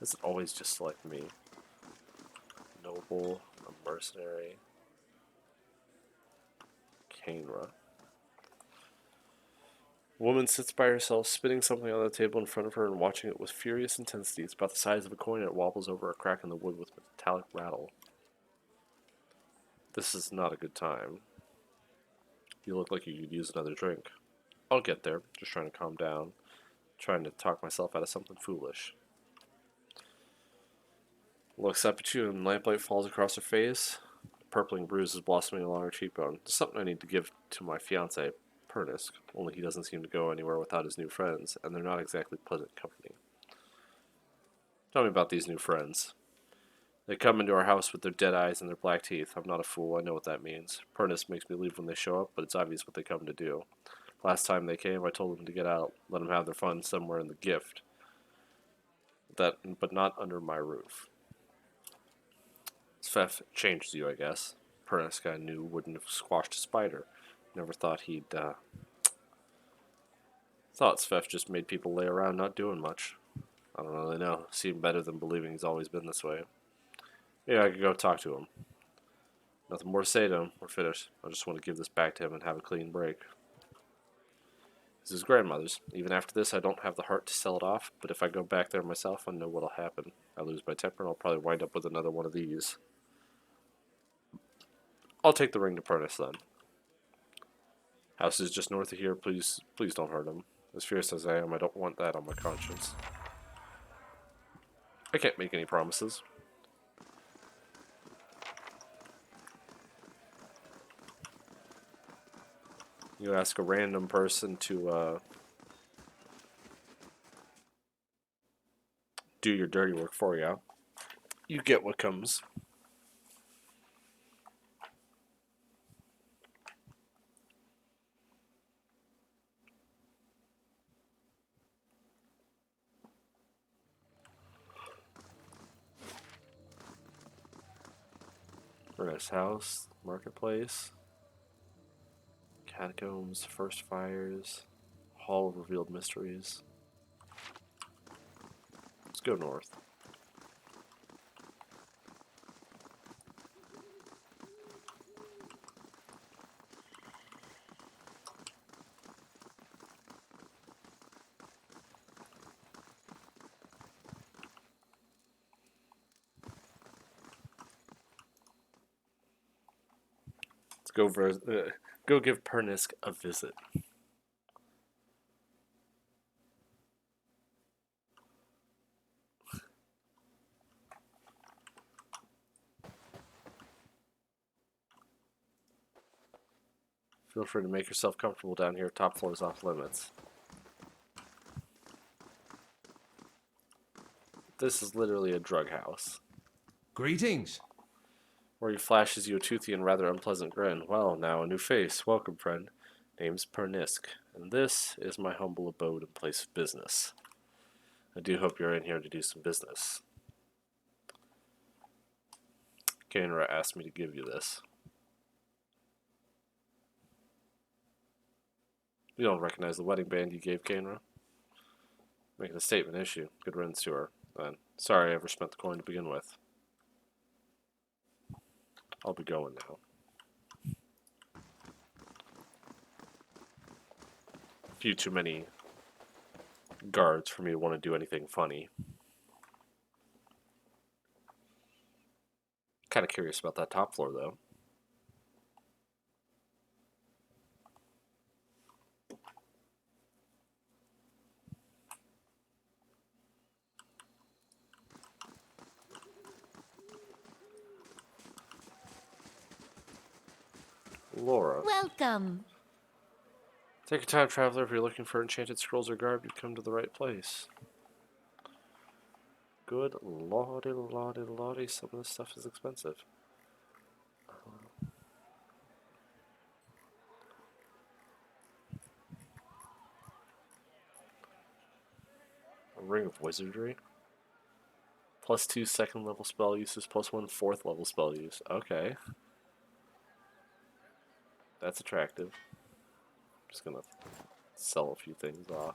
Does it always just select me? Noble, a mercenary, Canra. A woman sits by herself, spinning something on the table in front of her and watching it with furious intensity. It's about the size of a coin and it wobbles over a crack in the wood with a metallic rattle. This is not a good time. You look like you could use another drink. I'll get there, just trying to calm down, trying to talk myself out of something foolish. Looks up at you and lamplight falls across her face. A purpling bruise is blossoming along her cheekbone. It's something I need to give to my fiance, Pernisk, only he doesn't seem to go anywhere without his new friends, and they're not exactly pleasant company. Tell me about these new friends. They come into our house with their dead eyes and their black teeth. I'm not a fool, I know what that means. Pernisk makes me leave when they show up, but it's obvious what they come to do. Last time they came, I told them to get out, let them have their fun somewhere in the gift. But not under my roof. Sfef changes you, I guess. Pernisk I knew wouldn't have squashed a spider. Never thought he'd, Thought Sfef just made people lay around not doing much. I don't really know. Seemed better than believing he's always been this way. Yeah, I could go talk to him. Nothing more to say to him. We're finished. I just want to give this back to him and have a clean break. It's his grandmother's. Even after this, I don't have the heart to sell it off, but if I go back there myself, I know what'll happen. I lose my temper and I'll probably wind up with another one of these. I'll take the ring to Pernis then. House is just north of here. Please don't hurt him. As fierce as I am, I don't want that on my conscience. I can't make any promises. You ask a random person to do your dirty work for you. You get what comes. Furnace house, marketplace, catacombs, first fires, hall of revealed mysteries. Let's go north. Go give Pernisk a visit. Feel free to make yourself comfortable down here. Top floor is off limits. This is literally a drug house. Greetings. Where he flashes you a toothy and rather unpleasant grin. Well, now a new face. Welcome, friend. Name's Pernisk, and this is my humble abode and place of business. I do hope you're in here to do some business. Kainra asked me to give you this. You don't recognize the wedding band you gave Kainra? Making a statement issue. Good riddance to her. Then, sorry I ever spent the coin to begin with. I'll be going now. A few too many guards for me to want to do anything funny. Kind of curious about that top floor, though. Laura. Welcome. Take your time, traveler. If you're looking for enchanted scrolls or garb, you've come to the right place. Good lordy, lordy, lordy. Some of this stuff is expensive. A ring of wizardry. +2 second level spell uses, +1 fourth level spell use. Okay. That's attractive. Just gonna sell a few things off.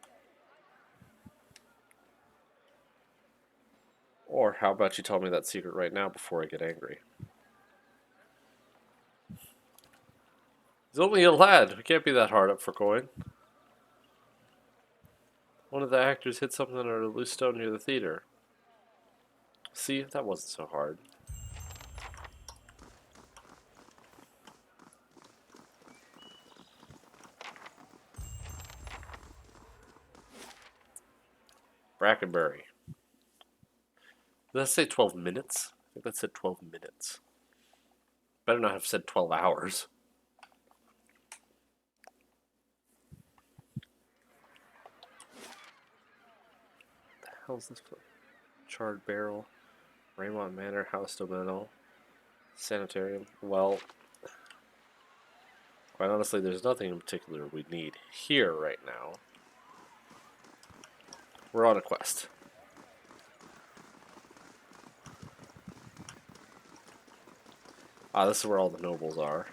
Or how about you tell me that secret right now before I get angry? He's only a lad. We can't be that hard up for coin. One of the actors hit something on a loose stone near the theater. See, that wasn't so hard. Brackenbury. Did that say 12 minutes? I think that said 12 minutes. Better not have said 12 hours. What the hell's this place? Charred Barrel. Raymont Manor, House Domino. Sanitarium. Well, quite honestly, there's nothing in particular we need here right now. We're on a quest. Ah, this is where all the nobles are.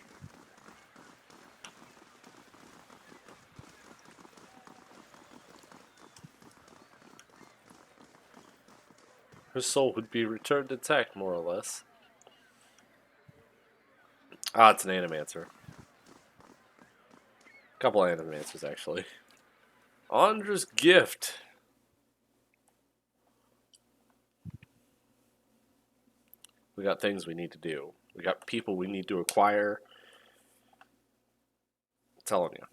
Her soul would be returned intact, more or less. Ah, it's an animancer. A couple of animancers, actually. Andra's gift. We got things we need to do. We got people we need to acquire. I'm telling you.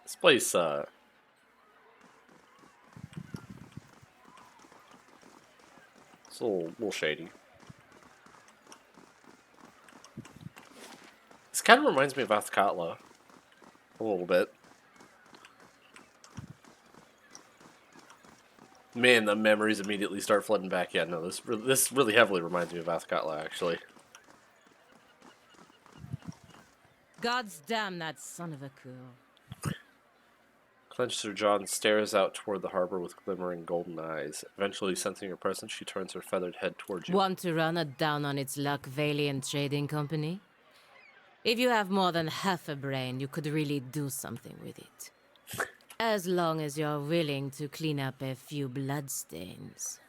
This place, it's a little shady. This kind of reminds me of Athkatla. A little bit. Man, the memories immediately start flooding back. Yeah, no, this really heavily reminds me of Athkatla, actually. God's damn that son of a cool. Clenched Sir John stares out toward the harbor with glimmering golden eyes. Eventually, sensing your presence, she turns her feathered head towards you. Want to run it down on its luck Valiant Trading Company? If you have more than half a brain, you could really do something with it. As long as you're willing to clean up a few bloodstains.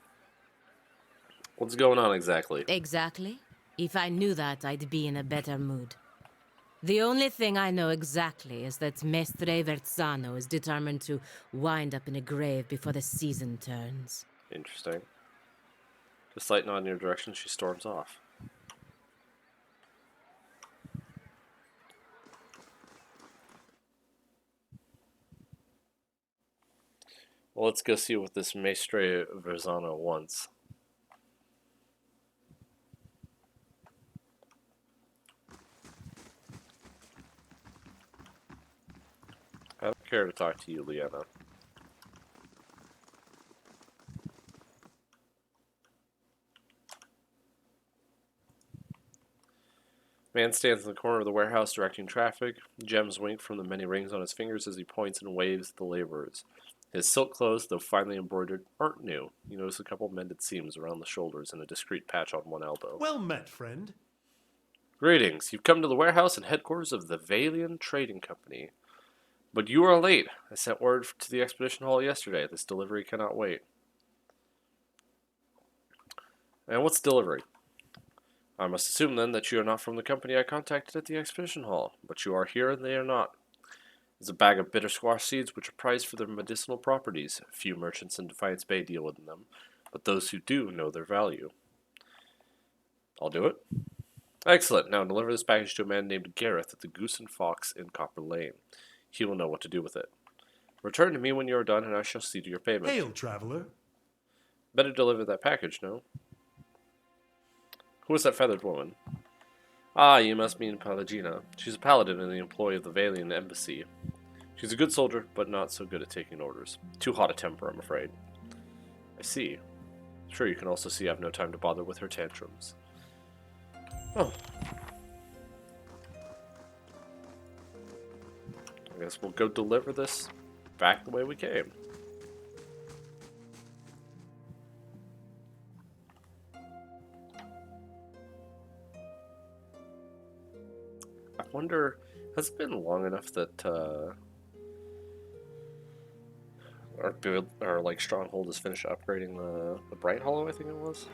What's going on exactly? Exactly? If I knew that, I'd be in a better mood. The only thing I know exactly is that Mestre Verzano is determined to wind up in a grave before the season turns. Interesting. Just light nod in your direction, she storms off. Well, let's go see what this Mestre Verzano wants. I don't care to talk to you, Leanna. Man stands in the corner of the warehouse directing traffic. Gems wink from the many rings on his fingers as he points and waves at the laborers. His silk clothes, though finely embroidered, aren't new. You notice a couple mended seams around the shoulders and a discreet patch on one elbow. Well met, friend. Greetings. You've come to the warehouse and headquarters of the Valiant Trading Company. But you are late. I sent word to the expedition hall yesterday. This delivery cannot wait. And what's delivery? I must assume then that you are not from the company I contacted at the expedition hall, but you are here and they are not. There's a bag of bitter squash seeds which are prized for their medicinal properties. Few merchants in Defiance Bay deal with them, but those who do know their value. I'll do it. Excellent. Now deliver this package to a man named Gareth at the Goose and Fox in Copper Lane. He will know what to do with it. Return to me when you are done, and I shall see to your payment. Hail, traveler. Better deliver that package, no? Who is that feathered woman? Ah, you must mean Palagina. She's a paladin in the employ of the Valian embassy. She's a good soldier, but not so good at taking orders. Too hot a temper, I'm afraid. I see. Sure, you can also see I've no time to bother with her tantrums. Oh. I guess we'll go deliver this back the way we came. I wonder, has it been long enough that our like stronghold has finished upgrading the Bright Hollow? I think it was.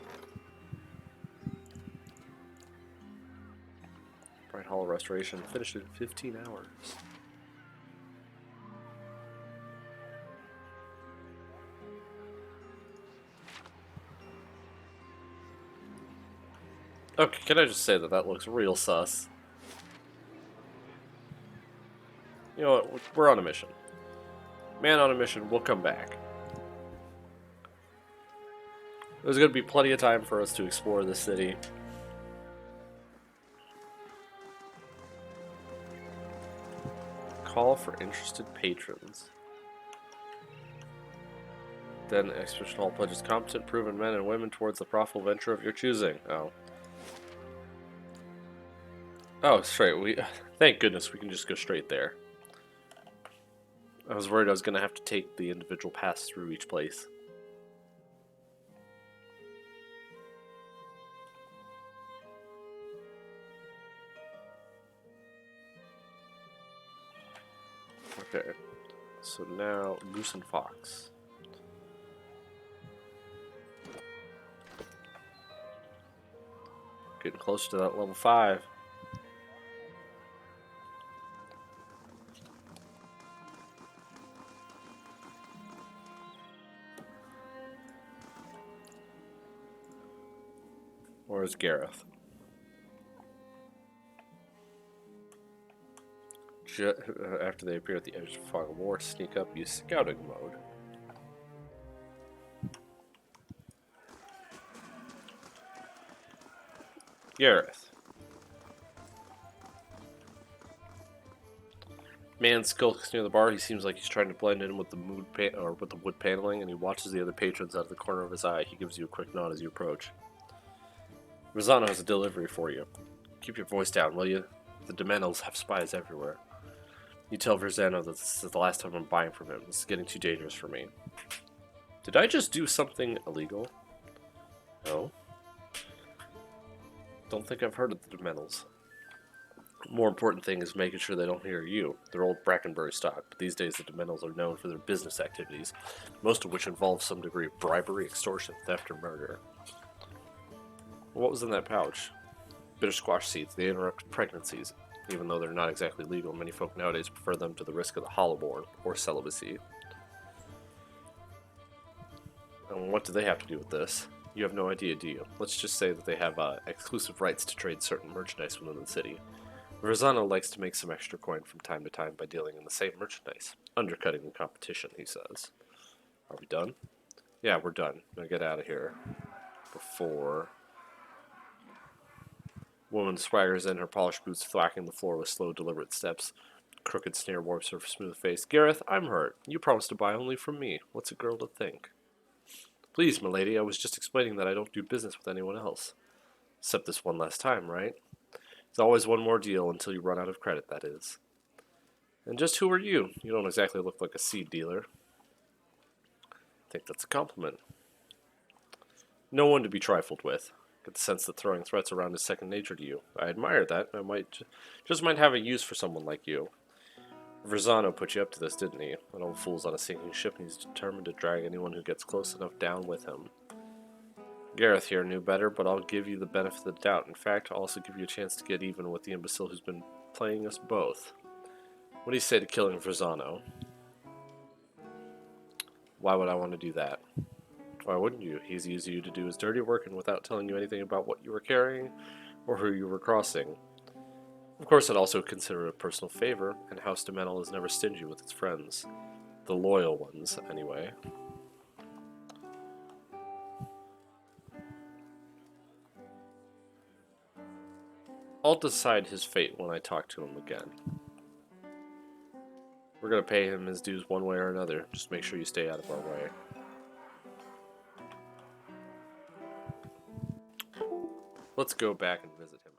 Bright Hollow restoration finished in 15 hours. Okay, can I just say that that looks real sus? You know what? We're on a mission. Man on a mission. We'll come back. There's going to be plenty of time for us to explore the city. Call for interested patrons. Then Expedition Hall pledges competent, proven men and women towards the profitable venture of your choosing. Oh. Oh, straight. Thank goodness we can just go straight there. I was worried I was going to have to take the individual paths through each place. Okay. So now, Goose and Fox. Getting closer to that level 5. Or is Gareth? After they appear at the edge of fog of war, sneak up, use scouting mode. Gareth. Man skulks near the bar. He seems like he's trying to blend in with the wood paneling, and he watches the other patrons out of the corner of his eye. He gives you a quick nod as you approach. Rosano has a delivery for you. Keep your voice down, will you? The Dementals have spies everywhere. You tell Verzano that this is the last time I'm buying from him. This is getting too dangerous for me. Did I just do something illegal? No. Don't think I've heard of the Dementals. More important thing is making sure they don't hear you. They're old Brackenbury stock, but these days the Dementals are known for their business activities, most of which involve some degree of bribery, extortion, theft, or murder. What was in that pouch? Bitter squash seeds. They interrupt pregnancies. Even though they're not exactly legal, many folk nowadays prefer them to the risk of the hollowborn, or celibacy. And what do they have to do with this? You have no idea, do you? Let's just say that they have exclusive rights to trade certain merchandise within the city. Verzano likes to make some extra coin from time to time by dealing in the same merchandise, undercutting the competition, he says. Are we done? Yeah, we're done. Now get out of here. Before... Woman swaggers in, her polished boots thwacking the floor with slow, deliberate steps. Crooked sneer warps her smooth face. Gareth, I'm hurt. You promised to buy only from me. What's a girl to think? Please, milady, I was just explaining that I don't do business with anyone else. Except this one last time, right? There's always one more deal until you run out of credit, that is. And just who are you? You don't exactly look like a seed dealer. I think that's a compliment. No one to be trifled with. Get the sense that throwing threats around is second nature to you. I admire that. I might have a use for someone like you. Verzano put you up to this, didn't he? An old fool's on a sinking ship, and he's determined to drag anyone who gets close enough down with him. Gareth here knew better, but I'll give you the benefit of the doubt. In fact, I'll also give you a chance to get even with the imbecile who's been playing us both. What do you say to killing Verzano? Why would I want to do that? Why wouldn't you? He's used you to do his dirty work, and without telling you anything about what you were carrying or who you were crossing. Of course, I'd also consider it a personal favor, and House Demental is never stingy with its friends. The loyal ones, anyway. I'll decide his fate when I talk to him again. We're gonna pay him his dues one way or another. Just make sure you stay out of our way. Let's go back and visit him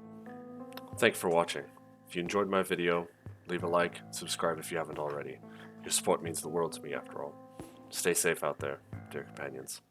again. Thanks for watching. If you enjoyed my video, leave a like, subscribe if you haven't already. Your support means the world to me after all. Stay safe out there, dear companions.